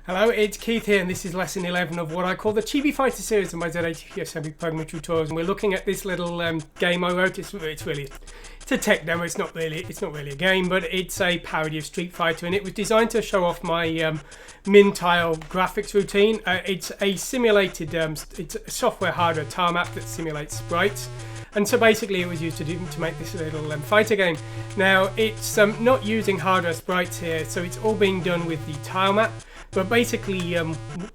Hello, it's Keith here, and this is lesson 11 of what I call the ChibiFighter series of my Z80 assembly programming tutorials. And we're looking at this little game I wrote. It's a tech demo. It's not really a game, but it's a parody of Street Fighter, and it was designed to show off my min-tile graphics routine. It's a simulated, it's a software hardware Tilemap that simulates sprites. And so basically it was used to make this little fighter game. Now it's not using hardware sprites here, so it's all being done with the Tilemap. But basically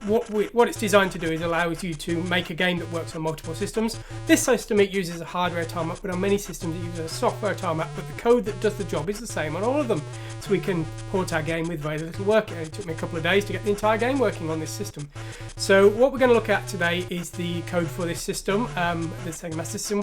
what it's designed to do is allows you to make a game that works on multiple systems. This system, it uses a hardware Tilemap, but on many systems it uses a software Tilemap, but the code that does the job is the same on all of them. So we can port our game with very little work. It took me a couple of days to get the entire game working on this system. So what we're going to look at today is the code for this system, the Sega Master System.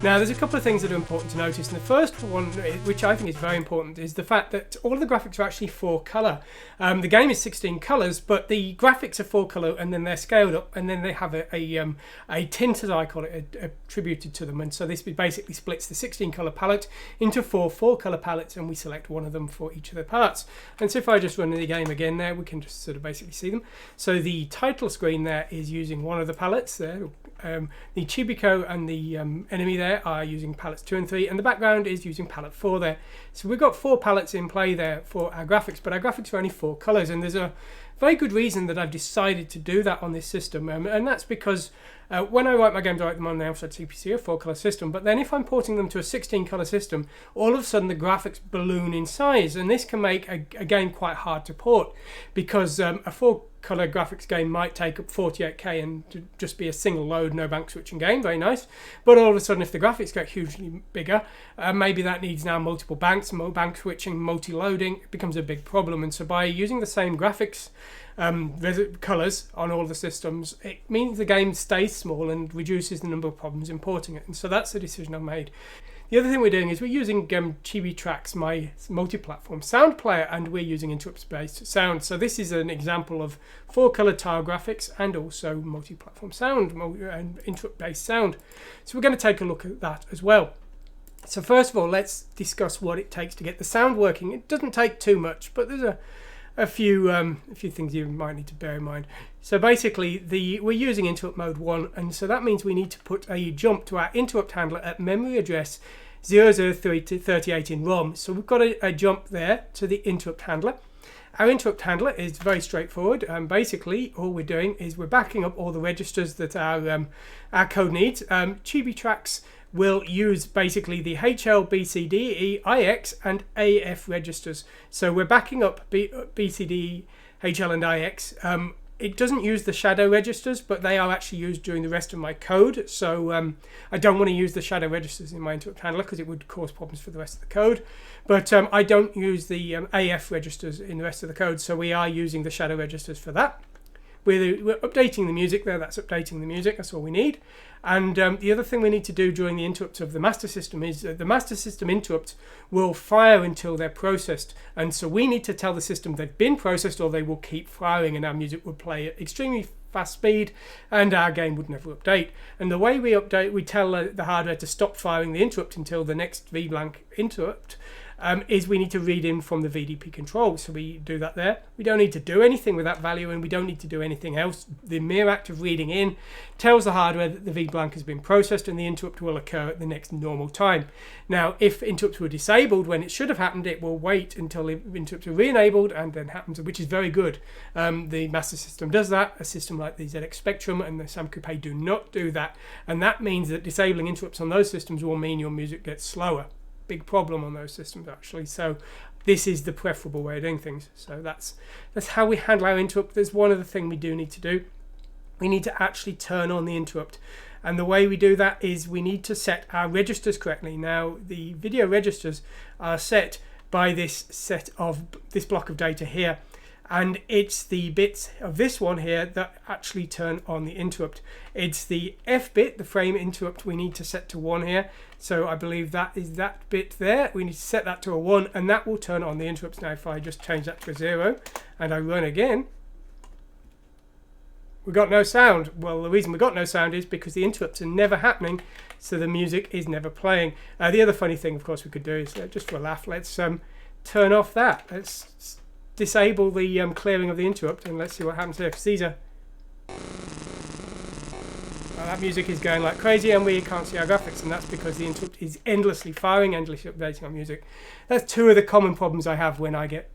Now there's a couple of things that are important to notice, and the first one, which I think is very important, is the fact that all of the graphics are actually 4-color. The game is 16 colors, but the graphics are 4-color, and then they're scaled up, and then they have a tint, as I call it, attributed to them. And so this basically splits the 16-color palette into 4-color palettes, and we select one of them for each of the parts. And so if I just run the game again there, we can just sort of basically see them. So the title screen there is using one of the palettes there. The Chibico and the enemy there are using palettes 2 and 3, and the background is using palette 4 there. So we've got 4 palettes in play there for our graphics, but our graphics are only 4 colors, and there's a very good reason that I've decided to do that on this system, and that's because when I write my games, I write them on the outside CPC, a 4-color system, but then if I'm porting them to a 16-color system, all of a sudden the graphics balloon in size, and this can make a game quite hard to port, because a 4-color graphics game might take up 48K and just be a single load, no bank switching game, very nice. But all of a sudden, if the graphics get hugely bigger, maybe that needs now multiple banks, bank switching, multi-loading, it becomes a big problem. And so by using the same graphics colors on all the systems, it means the game stays small and reduces the number of problems importing it. And so that's the decision I've made. The other thing we're doing is we're using ChibiTrax, my multi-platform sound player, and we're using interrupt-based sound. So this is an example of 4-color tile graphics and also multi-platform sound and interrupt-based sound. So we're going to take a look at that as well. So first of all, let's discuss what it takes to get the sound working. It doesn't take too much, but there's a few things you might need to bear in mind. So basically, we're using interrupt mode 1, and so that means we need to put a jump to our interrupt handler at memory address 00338 in ROM. So we've got a jump there to the interrupt handler. Our interrupt handler is very straightforward. Basically, all we're doing is we're backing up all the registers that our code needs. ChibiTrax will use basically the HL, BCD, IX, and AF registers. So we're backing up BCD, HL, and IX. It doesn't use the shadow registers, but they are actually used during the rest of my code. So I don't want to use the shadow registers in my interrupt handler because it would cause problems for the rest of the code. But I don't use the AF registers in the rest of the code, so we are using the shadow registers for that. We're updating the music there, that's updating the music, that's all we need. And the other thing we need to do during the interrupts of the master system is the master system interrupts will fire until they're processed. And so we need to tell the system they've been processed or they will keep firing, and our music will play at extremely fast speed and our game would never update. And the way we update, we tell the hardware to stop firing the interrupt until the next VBlank interrupt, is we need to read in from the VDP control. So we do that there. We don't need to do anything with that value, and we don't need to do anything else. The mere act of reading in tells the hardware that the VBlank has been processed and the interrupt will occur at the next normal time. Now, if interrupts were disabled when it should have happened, it will wait until the interrupts are re-enabled and then happens, which is very good. The master system does that. A system like the ZX Spectrum and the Sam Coupe do not do that, and that means that disabling interrupts on those systems will mean your music gets slower. Big problem on those systems actually. So this is the preferable way of doing things. So that's how we handle our interrupt. There's one other thing we do need to do. We need to actually turn on the interrupt, and the way we do that is we need to set our registers correctly. Now the video registers are set by this block of data here, and it's the bits of this one here that actually turn on the interrupt. It's the F bit, the frame interrupt, we need to set to 1 here. So I believe that is that bit there. We need to set that to a 1, and that will turn on the interrupts. Now if I just change that to a 0 and I run again, we got no sound. Well, the reason we got no sound is because the interrupts are never happening, so the music is never playing. The other funny thing, of course, we could do is just for a laugh, let's turn off that. Let's disable the clearing of the interrupt, and let's see what happens here, because these are... that music is going like crazy and we can't see our graphics, and that's because the interrupt is endlessly firing, endlessly updating our music. That's two of the common problems I have when I get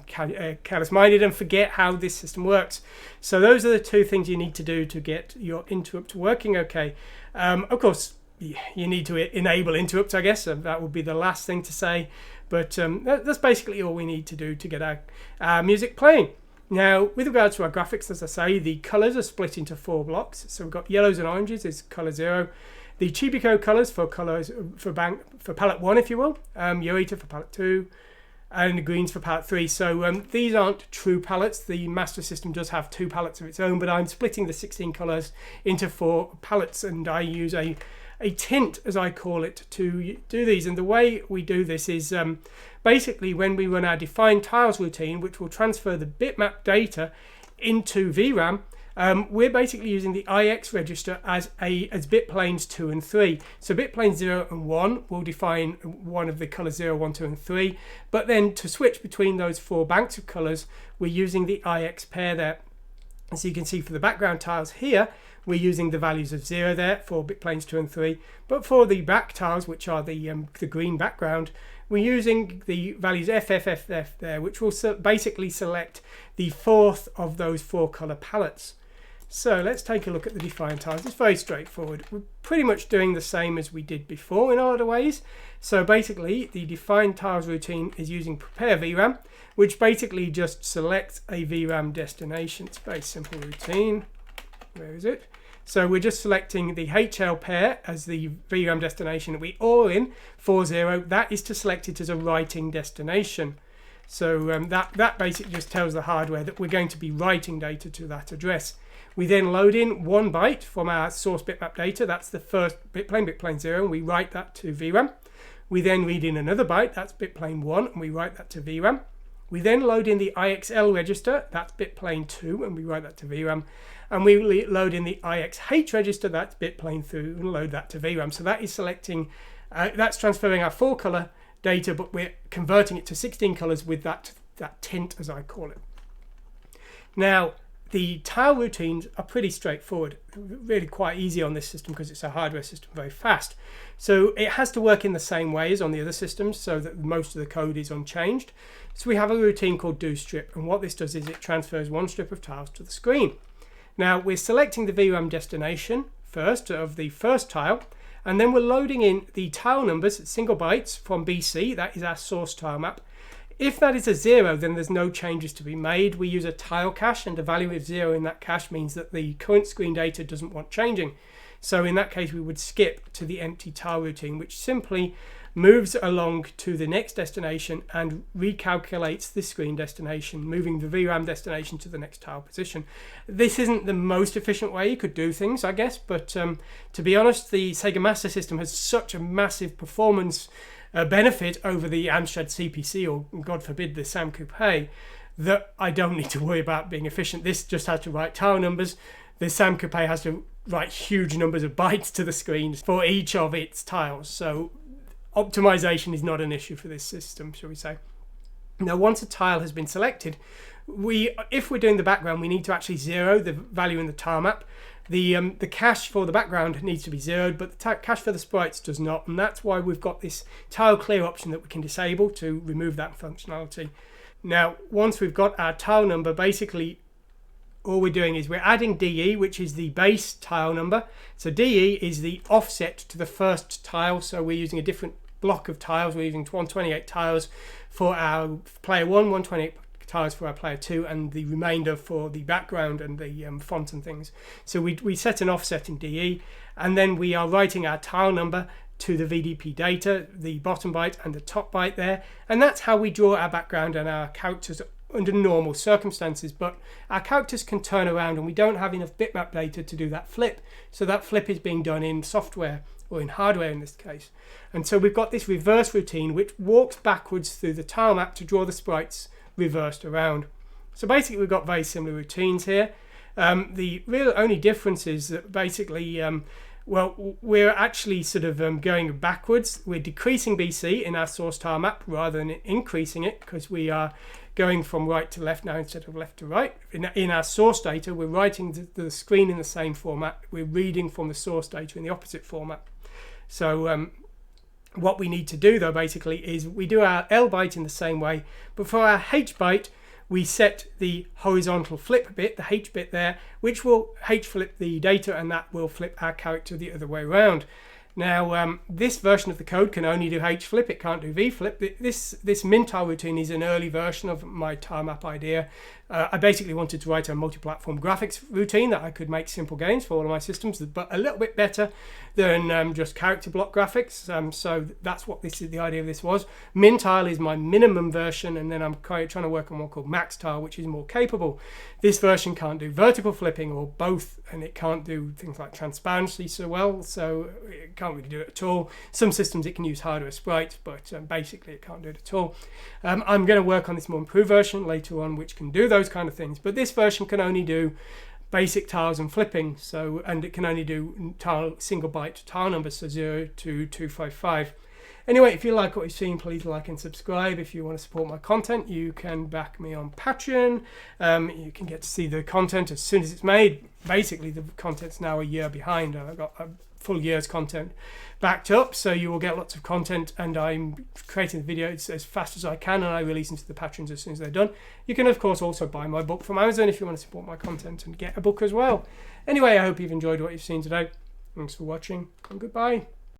careless-minded and forget how this system works. So those are the two things you need to do to get your interrupt working okay. Of course, you need to enable interrupts, I guess. That would be the last thing to say. But that's basically all we need to do to get our music playing. Now, with regards to our graphics, as I say, the colours are split into 4 blocks. So we've got yellows and oranges is colour 0. The Chibico colours for palette 1, if you will. Z80 for palette 2. And the greens for palette 3. So these aren't true palettes. The Master System does have 2 palettes of its own, but I'm splitting the 16 colours into 4 palettes, and I use a tint, as I call it, to do these. And the way we do this is basically when we run our define tiles routine, which will transfer the bitmap data into VRAM, we're basically using the IX register as bit planes 2 and 3. So bit planes 0 and 1 will define one of the colours 0, 1, 2 and 3. But then to switch between those 4 banks of colours, we're using the IX pair there. As you can see for the background tiles here, we're using the values of 0 there for bit planes 2 and 3. But for the back tiles, which are the green background, we're using the values FFFF there, which will basically select the 4th of those 4 colour palettes. So let's take a look at the define tiles. It's very straightforward. We're pretty much doing the same as we did before in a lot of ways. So basically the define tiles routine is using prepare VRAM, which basically just selects a VRAM destination. It's a very simple routine. Where is it? So we're just selecting the HL pair as the VRAM destination that we all in 40. That is to select it as a writing destination. So that basically just tells the hardware that we're going to be writing data to that address. We then load in 1 byte from our source bitmap data. That's the first bitplane 0, and we write that to VRAM. We then read in another byte, that's bitplane 1, and we write that to VRAM. We then load in the IXL register, that's bitplane 2, and we write that to VRAM. And we load in the IXH register, that's bitplane 3, and load that to VRAM. So that is selecting, that's transferring our 4 colour data, but we're converting it to 16 colours with that tint, as I call it. Now, the tile routines are pretty straightforward, really quite easy on this system because it's a hardware system, very fast. So it has to work in the same way as on the other systems so that most of the code is unchanged. So we have a routine called doStrip, and what this does is it transfers 1 strip of tiles to the screen. Now we're selecting the VRAM destination first of the first tile, and then we're loading in the tile numbers at single bytes from BC, that is our source tile map. If that is a 0, then there's no changes to be made. We use a tile cache, and the value of 0 in that cache means that the current screen data doesn't want changing. So in that case, we would skip to the empty tile routine, which simply moves along to the next destination and recalculates the screen destination, moving the VRAM destination to the next tile position. This isn't the most efficient way you could do things, I guess, but to be honest, the Sega Master System has such a massive performance benefit over the Amstrad CPC, or God forbid the Sam Coupe, that I don't need to worry about being efficient. This just has to write tile numbers. The Sam Coupe has to write huge numbers of bytes to the screens for each of its tiles. So optimization is not an issue for this system, shall we say. Now, once a tile has been selected, if we're doing the background, we need to actually 0 the value in the tile map. The cache for the background needs to be 0'd, but the cache for the sprites does not, and that's why we've got this tile clear option that we can disable to remove that functionality. Now, once we've got our tile number, basically all we're doing is we're adding DE, which is the base tile number. So DE is the offset to the first tile, so we're using a different block of tiles. We're using 128 tiles for our player 1, 128 tiles for our player 2, and the remainder for the background and the font and things. So we set an offset in DE, and then we are writing our tile number to the VDP data, the bottom byte and the top byte there, and that's how we draw our background and our characters under normal circumstances. But our characters can turn around, and we don't have enough bitmap data to do that flip, so that flip is being done in software, or in hardware in this case. And so we've got this reverse routine which walks backwards through the tile map to draw the sprites reversed around. So basically we've got very similar routines here. The real only difference is that basically well, we're actually sort of going backwards. We're decreasing BC in our source tile map rather than increasing it, because we are going from right to left now instead of left to right. In our source data, we're writing the screen in the same format. We're reading from the source data in the opposite format. So what we need to do though basically is we do our L byte in the same way, but for our H byte we set the horizontal flip bit, the H bit there, which will H flip the data, and that will flip our character the other way around. Now this version of the code can only do H flip, it can't do V flip. This min-tile routine is an early version of my Tilemap idea. I basically wanted to write a multi-platform graphics routine that I could make simple games for all of my systems, but a little bit better than just character block graphics. So that's what the idea of this was. Min-tile is my minimum version, and then I'm trying to work on one called max-tile, which is more capable. This version can't do vertical flipping or both, and it can't do things like transparency so well, so it can't really do it at all. Some systems it can use hardware sprites, but basically it can't do it at all. I'm going to work on this more improved version later on, which can do those kind of things, but this version can only do basic tiles and flipping, and it can only do single byte tile numbers, so 0 to 255. Anyway, if you like what you've seen, please like and subscribe. If you want to support my content, you can back me on Patreon. You can get to see the content as soon as it's made. Basically, the content's now a year behind. I've got a full year's content backed up, so you will get lots of content, and I'm creating the videos as fast as I can, and I release them to the patrons as soon as they're done. You can, of course, also buy my book from Amazon if you want to support my content and get a book as well. Anyway, I hope you've enjoyed what you've seen today. Thanks for watching, and goodbye.